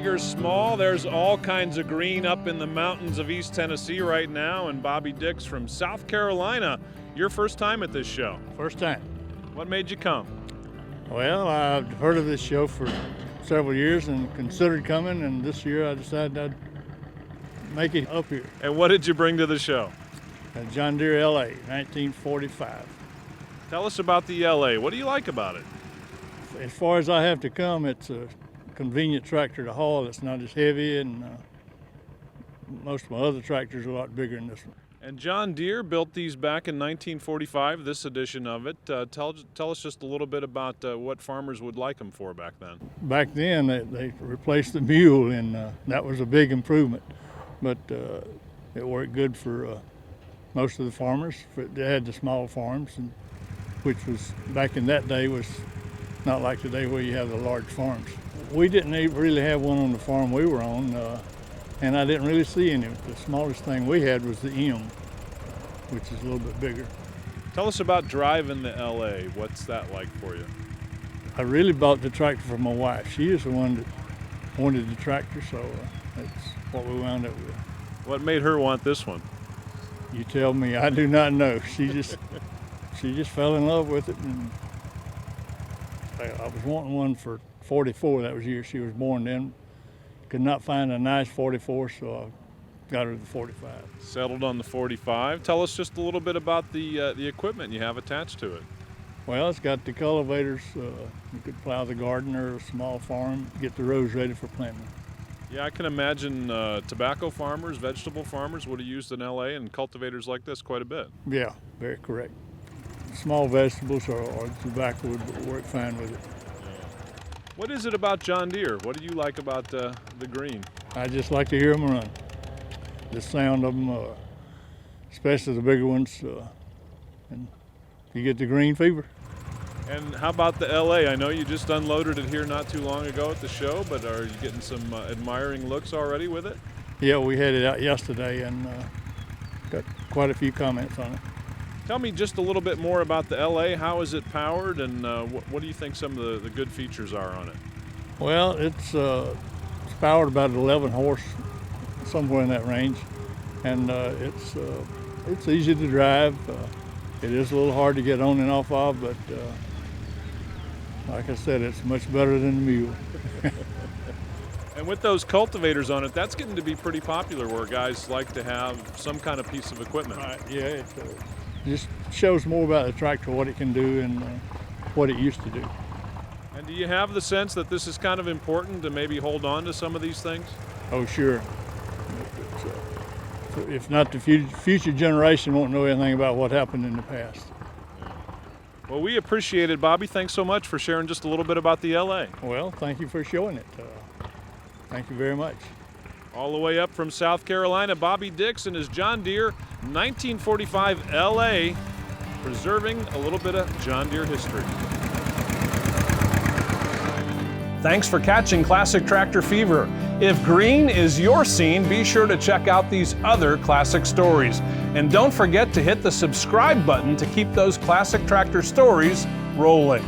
big or small, there's all kinds of green up in the mountains of East Tennessee right now. And Bobby Dix from South Carolina, your first time at this show. First time. What made you come? Well, I've heard of this show for several years and considered coming, and this year I decided I'd make it up here. And what did you bring to the show? A John Deere LA, 1945. Tell us about the LA. What do you like about it? As far as I have to come, it's a convenient tractor to haul. It's not as heavy, and most of my other tractors are a lot bigger than this one. And John Deere built these back in 1945, this edition of it. Tell us just a little bit about what farmers would like them for back then. Back then, they replaced the mule, and that was a big improvement. But it worked good for most of the farmers. They had the small farms, and which was back in that day was not like today where you have the large farms. We didn't really have one on the farm we were on, and I didn't really see any. The smallest thing we had was the M, which is a little bit bigger. Tell us about driving the LA. What's that like for you? I really bought the tractor for my wife. She is the one that wanted the tractor, so that's what we wound up with. What made her want this one? You tell me. I do not know. She just fell in love with it, and I was wanting one for 44. That was the year she was born. Then could not find a nice 44, so I got her the 45. Settled on the 45. Tell us just a little bit about the equipment you have attached to it. Well, it's got the cultivators. You could plow the garden or a small farm, get the rows ready for planting. Yeah, I can imagine tobacco farmers, vegetable farmers would have used an LA and cultivators like this quite a bit. Yeah, very correct. Small vegetables or tobacco would work fine with it. What is it about John Deere? What do you like about the green? I just like to hear them run. The sound of them, especially the bigger ones, and you get the green fever. And how about the LA? I know you just unloaded it here not too long ago at the show, but are you getting some admiring looks already with it? Yeah, we had it out yesterday and got quite a few comments on it. Tell me just a little bit more about the LA. How is it powered, and what do you think some of the good features are on it? Well, it's powered about 11 horse, somewhere in that range, and it's easy to drive. It is a little hard to get on and off of, but like I said, it's much better than the mule. And with those cultivators on it, that's getting to be pretty popular where guys like to have some kind of piece of equipment. Yeah, it just shows more about the tractor, what it can do and what it used to do. And do you have the sense that this is kind of important to maybe hold on to some of these things? Oh, sure. If not, the future generation won't know anything about what happened in the past. Well, we appreciate it, Bobby. Thanks so much for sharing just a little bit about the LA. Well, thank you for showing it. Thank you very much. All the way up from South Carolina, Bobby Dix and his John Deere 1945 LA, preserving a little bit of John Deere history. Thanks for catching Classic Tractor Fever. If green is your scene, be sure to check out these other classic stories. And don't forget to hit the subscribe button to keep those classic tractor stories rolling.